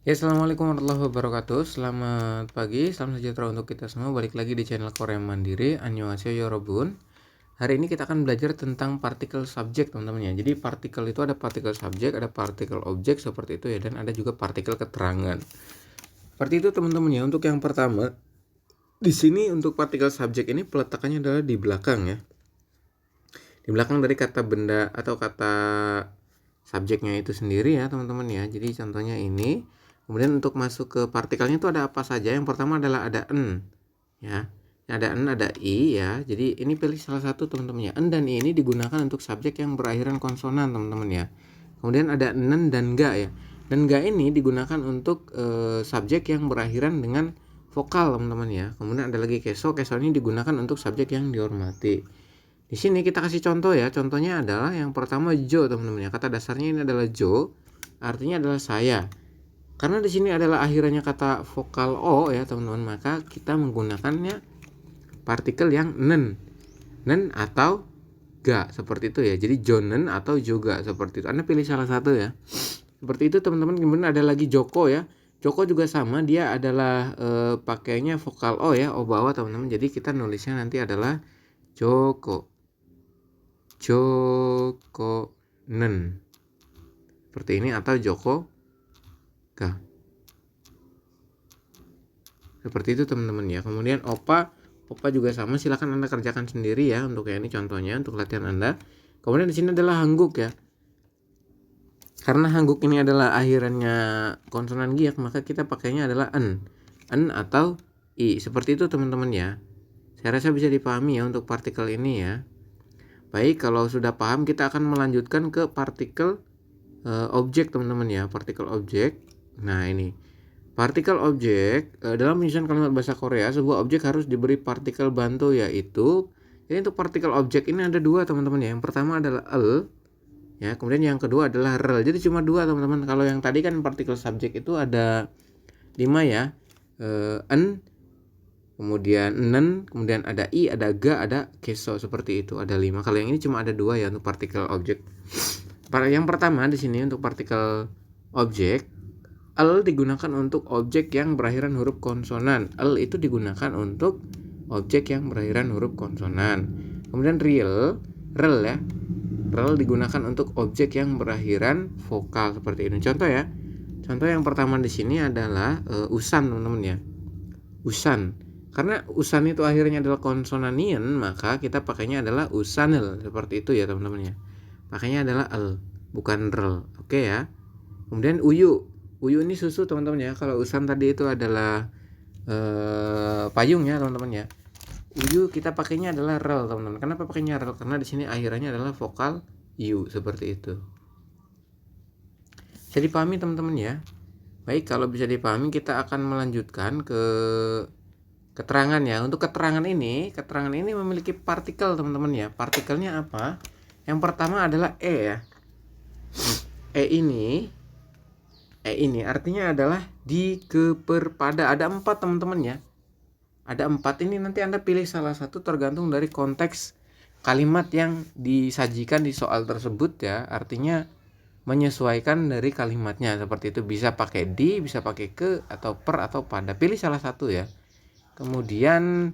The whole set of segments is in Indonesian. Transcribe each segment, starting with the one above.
Ya, assalamualaikum warahmatullahi wabarakatuh. Selamat pagi, salam sejahtera untuk kita semua. Balik lagi di channel Korea Mandiri. Annyeonghaseyo yorobun. Hari ini kita akan belajar tentang partikel subjek, teman-teman ya. Jadi partikel itu ada partikel subjek, ada partikel objek seperti itu ya, dan ada juga partikel keterangan. Seperti itu teman-teman ya. Untuk yang pertama, di sini untuk partikel subjek ini peletakannya adalah di belakang ya. Di belakang dari kata benda atau kata subjeknya itu sendiri ya, teman-teman ya. Jadi contohnya ini. Kemudian untuk masuk ke partikelnya itu ada apa saja? Yang pertama adalah ada n, ya. Ada n, ada i ya. Jadi ini pilih salah satu teman-teman ya. N dan i ini digunakan untuk subjek yang berakhiran konsonan teman-teman ya. Kemudian ada nen dan ga ya. Dan ga ini digunakan untuk subjek yang berakhiran dengan vokal teman-teman ya. Kemudian ada lagi keso. Keso ini digunakan untuk subjek yang dihormati. Di sini kita kasih contoh ya. Contohnya adalah yang pertama jo teman-teman ya. Kata dasarnya ini adalah jo. Artinya adalah saya. Karena di sini adalah akhirannya kata vokal o ya teman-teman, maka kita menggunakannya partikel yang nen atau ga seperti itu ya. Jadi jonen atau juga seperti itu. Anda pilih salah satu ya. Seperti itu teman-teman. Kemudian ada lagi joko ya. Joko juga sama, dia adalah pakainya vokal o ya, o bawah teman-teman. Jadi kita nulisnya nanti adalah joko, nen seperti ini, atau joko ga. Seperti itu teman-teman ya. Kemudian opa juga sama, silakan Anda kerjakan sendiri ya untuk yang ini contohnya untuk latihan Anda. Kemudian di sini adalah hangguk ya. Karena hangguk ini adalah akhirannya konsonan giak, maka kita pakainya adalah n atau i. Seperti itu teman-teman ya. Saya rasa bisa dipahami ya untuk partikel ini ya. Baik, kalau sudah paham kita akan melanjutkan ke partikel objek teman-teman ya. Partikel objek. Nah, ini partikel objek dalam penyusunan kalimat bahasa Korea, sebuah objek harus diberi partikel bantu yaitu. Jadi untuk partikel objek ini ada dua teman-teman ya. Yang pertama adalah el ya, kemudian yang kedua adalah rel. Jadi cuma dua teman-teman. Kalau yang tadi kan partikel subjek itu ada 5 ya. En, kemudian nen, kemudian ada i, ada ga, ada keso, seperti itu. Ada 5. Kalau yang ini cuma ada 2 ya untuk partikel objek. Yang pertama di sini untuk partikel objek, el digunakan untuk objek yang berakhiran huruf konsonan. El itu digunakan untuk objek yang berakhiran huruf konsonan. Kemudian rel ya. Rel digunakan untuk objek yang berakhiran vokal seperti ini. Contoh ya. Contoh yang pertama di sini adalah usan teman-teman ya. Usan. Karena usan itu akhirnya adalah konsonanian, maka kita pakainya adalah usanel. Seperti itu ya teman-teman ya. Pakainya adalah el, bukan rel. Oke ya. Kemudian uyu. Uyu ini susu teman-teman ya. Kalau usan tadi itu adalah payung ya teman-teman ya. Uyu kita pakainya adalah rel teman-teman. Kenapa pakainya rel? Karena di sini akhirannya adalah vokal u seperti itu. Bisa dipahami teman-teman ya. Baik, kalau bisa dipahami kita akan melanjutkan ke keterangan ya. Untuk keterangan ini memiliki partikel teman-teman ya. Partikelnya apa? Yang pertama adalah e ya. E ini artinya adalah di keperpada. Ada 4 teman-teman ya. Ada 4 ini, nanti Anda pilih salah satu tergantung dari konteks kalimat yang disajikan di soal tersebut ya. Artinya menyesuaikan dari kalimatnya seperti itu. Bisa pakai di, bisa pakai ke, atau per, atau pada. Pilih salah satu ya. Kemudian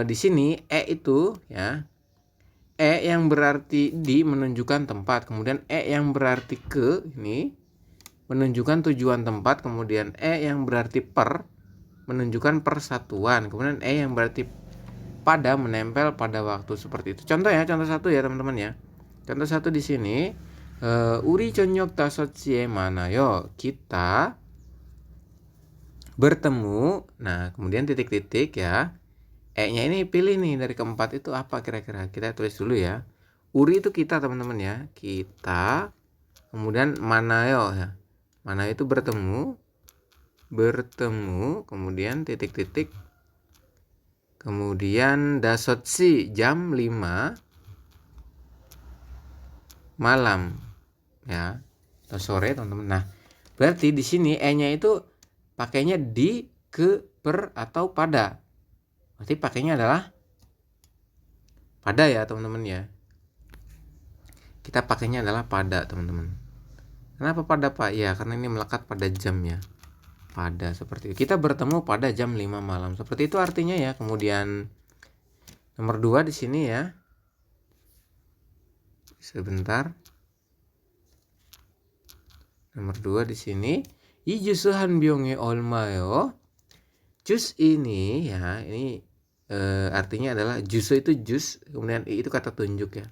di sini e itu ya. E yang berarti di menunjukkan tempat. Kemudian e yang berarti ke ini menunjukkan tujuan tempat. Kemudian e yang berarti per menunjukkan persatuan. Kemudian e yang berarti pada menempel pada waktu seperti itu. Contoh ya, contoh satu ya teman-teman ya. Contoh satu di sini, uri jonyok tasotsie manayo, kita bertemu. Nah, kemudian titik-titik ya. E-nya ini pilih nih dari keempat itu apa kira-kira. Kita tulis dulu ya. Uri itu kita teman-teman ya. Kita. Kemudian manayo ya. Manayo itu bertemu. Kemudian titik-titik. Kemudian dasotsi jam 5 malam ya. Atau sore teman-teman. Nah, berarti di sini E-nya itu pakainya di, ke, per, atau pada. Berarti pakainya adalah pada ya teman-teman ya. Kita pakainya adalah pada teman-teman. Kenapa pada Pak? Ya karena ini melekat pada jam ya. Pada seperti itu. Kita bertemu pada jam 5 malam. Seperti itu artinya ya. Kemudian nomor 2 di sini ya. Sebentar. Nomor 2 di sini. Ijusu hanbyonge olmayo. Jus ini ya, ini artinya adalah jusu itu jus, kemudian itu kata tunjuk ya.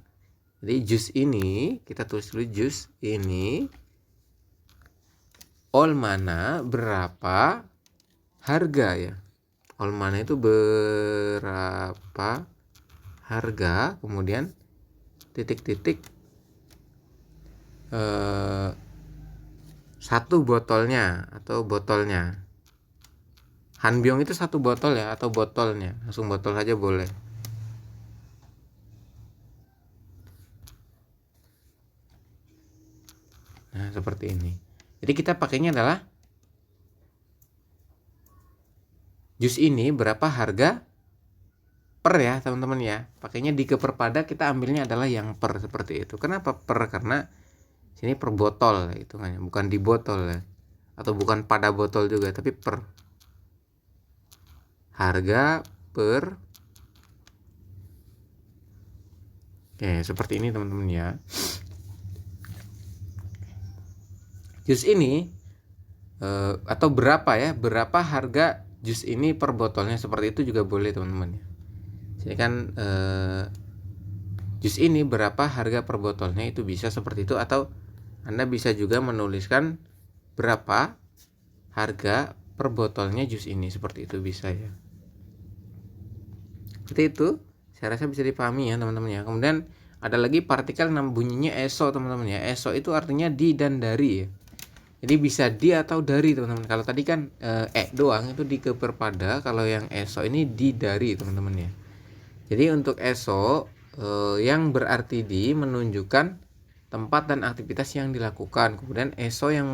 Jadi jus ini kita tulis dulu, jus ini olmana berapa harga ya. Olmana itu berapa harga, kemudian titik-titik satu botolnya atau botolnya. Hanbyong itu satu botol ya, atau botolnya, langsung botol saja boleh. Nah seperti ini. Jadi kita pakainya adalah jus ini berapa harga per ya teman-teman ya. Pakainya di keperpada kita ambilnya adalah yang per seperti itu. Kenapa per? Karena sini per botol hitungannya, bukan di botol ya, atau bukan pada botol juga, tapi per. Harga per. Oke, seperti ini teman-teman ya. Jus ini atau berapa ya, berapa harga jus ini per botolnya, seperti itu juga boleh teman-teman ya. Jadi kan jus ini berapa harga per botolnya, itu bisa seperti itu. Atau Anda bisa juga menuliskan berapa harga per botolnya jus ini, seperti itu bisa ya. Seperti itu, saya rasa bisa dipahami ya teman-teman ya. Kemudian ada lagi partikel bunyinya eso teman-teman ya. Eso itu artinya di dan dari ya. Jadi bisa di atau dari teman-teman. Kalau tadi kan doang itu di keperpada, kalau yang eso ini di dari teman-teman ya. Jadi untuk eso yang berarti di menunjukkan tempat dan aktivitas yang dilakukan. Kemudian eso yang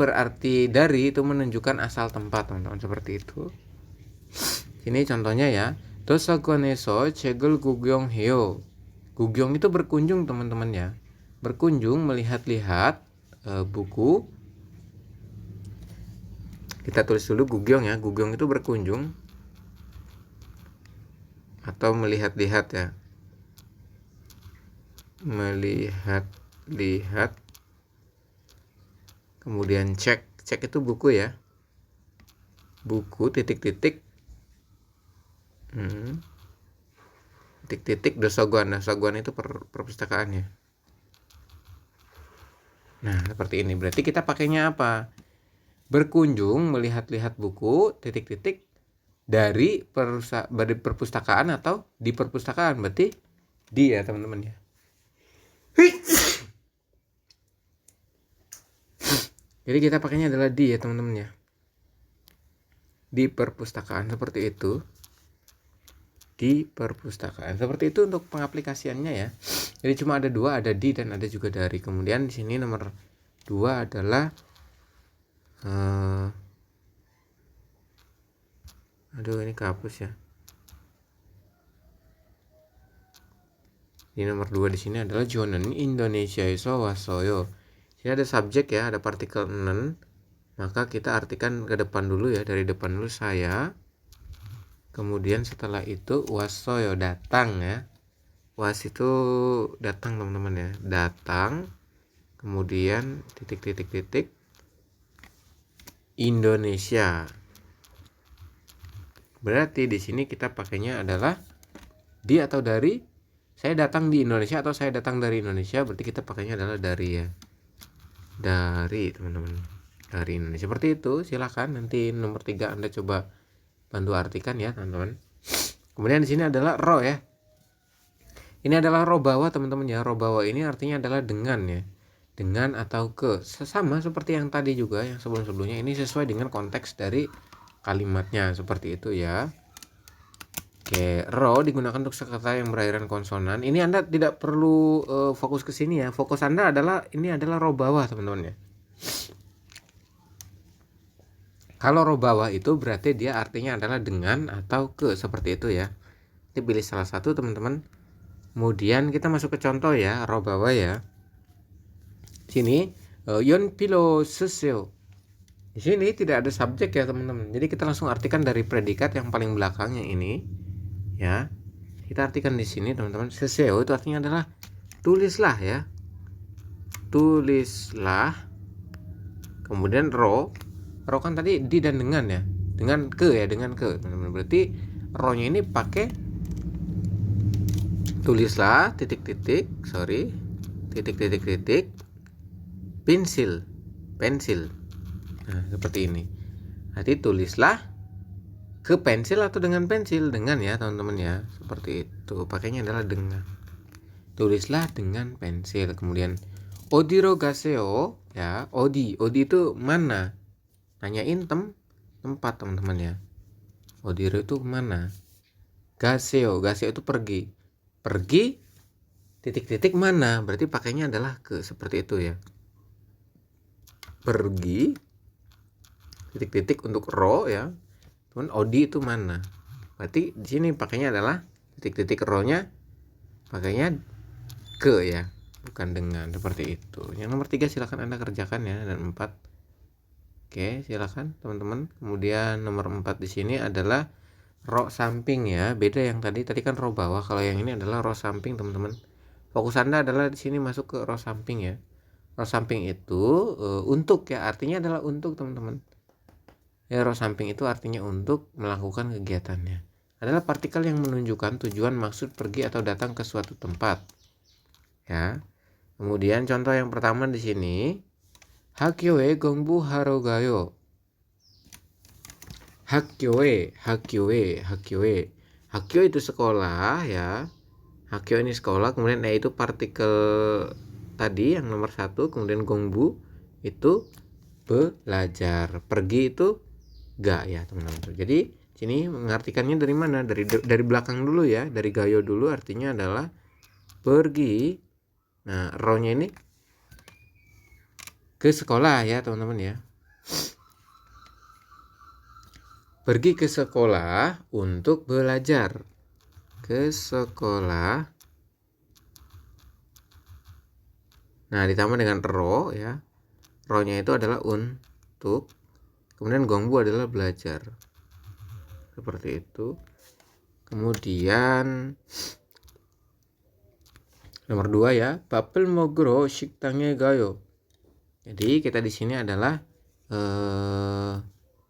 berarti dari itu menunjukkan asal tempat teman-teman, seperti itu. Ini contohnya ya. 도서관에서 책을 구경해요. 구경 itu berkunjung teman-teman ya. Berkunjung, melihat-lihat buku. Kita tulis dulu gugyong ya. Gugyong itu berkunjung atau melihat-lihat ya. Melihat-lihat. Kemudian cek. Cek itu buku ya. Buku titik-titik. Titik-titik dosoguan. Dosoguan itu perpustakaan ya. Nah seperti ini. Berarti kita pakainya apa? Berkunjung, melihat-lihat buku, titik-titik dari perpustakaan atau di perpustakaan. Berarti di ya teman-teman ya. Jadi kita pakainya adalah di ya teman-teman ya. Di perpustakaan, seperti itu. Di perpustakaan, seperti itu untuk pengaplikasiannya ya. Jadi cuma ada dua, ada di dan ada juga dari. Kemudian di sini nomor 2 adalah aduh ini kehapus ya. Di nomor 2 di sini adalah Jonan Indonesia에서 왔어요. Sini ada subjek ya, ada partikel nen. Maka kita artikan ke depan dulu ya, dari depan dulu saya. Kemudian setelah itu wassoyo, datang ya. Was itu datang teman-teman ya, datang. Kemudian titik-titik-titik Indonesia. Berarti di sini kita pakainya adalah di atau dari. Saya datang di Indonesia atau saya datang dari Indonesia, berarti kita pakainya adalah dari ya. Dari teman-teman. Dari Indonesia. Seperti itu, silakan nanti nomor 3 Anda coba bantu artikan ya teman-teman. Kemudian di sini adalah ro ya. Ini adalah ro bawah teman-teman ya. Ro bawah ini artinya adalah dengan ya. Dengan atau ke. Sama seperti yang tadi juga, yang sebelum-sebelumnya. Ini sesuai dengan konteks dari kalimatnya, seperti itu ya. Oke, ro digunakan untuk kata yang berakhiran konsonan. Ini Anda tidak perlu fokus ke sini ya. Fokus Anda adalah ini adalah ro bawah teman-teman ya. Kalau ro bawah itu berarti dia artinya adalah dengan atau ke, seperti itu ya. Kita pilih salah satu teman-teman. Kemudian kita masuk ke contoh ya, ro bawah ya. Sini yon pilo seseo. Di sini tidak ada subjek ya teman-teman. Jadi kita langsung artikan dari predikat yang paling belakangnya ini ya. Kita artikan di sini teman-teman. Seseo itu artinya adalah tulislah ya. Tulislah. Kemudian ro kan tadi di dan dengan ya. Dengan ke ya, dengan ke teman-teman. Berarti ro-nya ini pakai tulislah titik-titik pensil. Nah, seperti ini. Nanti tulislah ke pensil atau dengan pensil, dengan ya teman-teman ya. Seperti itu. Pakainya adalah dengan. Tulislah dengan pensil. Kemudian odiro gaseo ya. Odi itu mana? Nanyain tempat teman-teman ya. Odiro itu mana? Gaseo itu pergi. Pergi titik-titik mana? Berarti pakainya adalah ke, seperti itu ya. Pergi titik-titik untuk ro ya. Kemudian odi itu mana? Berarti di sini pakainya adalah titik-titik ro-nya pakainya ke ya, bukan dengan, seperti itu. Yang nomor 3 silakan Anda kerjakan ya, dan 4. Oke, silakan teman-teman. Kemudian nomor 4 di sini adalah ro samping ya. Beda yang tadi kan ro bawah, kalau yang ini adalah ro samping teman-teman. Fokus Anda adalah di sini masuk ke ro samping ya. Ro samping itu untuk ya, artinya adalah untuk teman-teman. Ya, ro samping itu artinya untuk melakukan kegiatannya. Adalah partikel yang menunjukkan tujuan, maksud, pergi atau datang ke suatu tempat. Ya. Kemudian contoh yang pertama di sini, 학교에 공부하러 가요. 학교에. 학교 itu sekolah ya. 학교 ini sekolah, kemudian itu partikel tadi yang nomor 1, kemudian gongbu itu belajar. Pergi itu ga ya teman-teman. Jadi sini mengartikannya dari mana? Dari belakang dulu ya, dari gayo dulu, artinya adalah pergi. Nah, ro-nya ini ke sekolah ya teman-teman ya. Pergi ke sekolah untuk belajar. Ke sekolah. Nah, ditambah dengan ro ya. Ro-nya itu adalah untuk. Kemudian gongbu adalah belajar. Seperti itu. Kemudian nomor 2 ya, papel mogro 식당에 가요. Jadi kita di sini adalah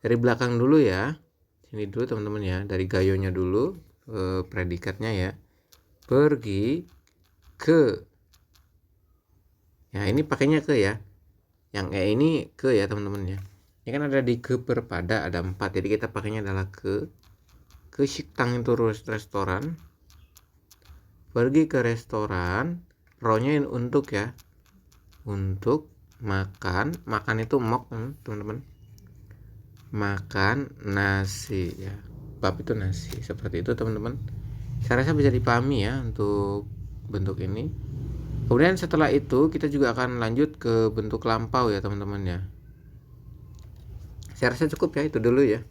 dari belakang dulu ya. Sini dulu teman-teman ya, dari gayonya dulu, predikatnya ya. Pergi ke. Ya, ini pakainya ke ya. Yang ini ke ya teman-teman ya. Ini kan ada di ke perpada, ada 4. Jadi kita pakainya adalah ke 식당 itu restoran. Pergi ke restoran, ro-nya untuk ya. Untuk makan itu mok teman-teman. Makan nasi ya. Bab itu nasi, seperti itu teman-teman. Saya rasa bisa dipahami ya untuk bentuk ini. Kemudian setelah itu kita juga akan lanjut ke bentuk lampau ya teman-teman ya. Saya rasa cukup ya, itu dulu ya.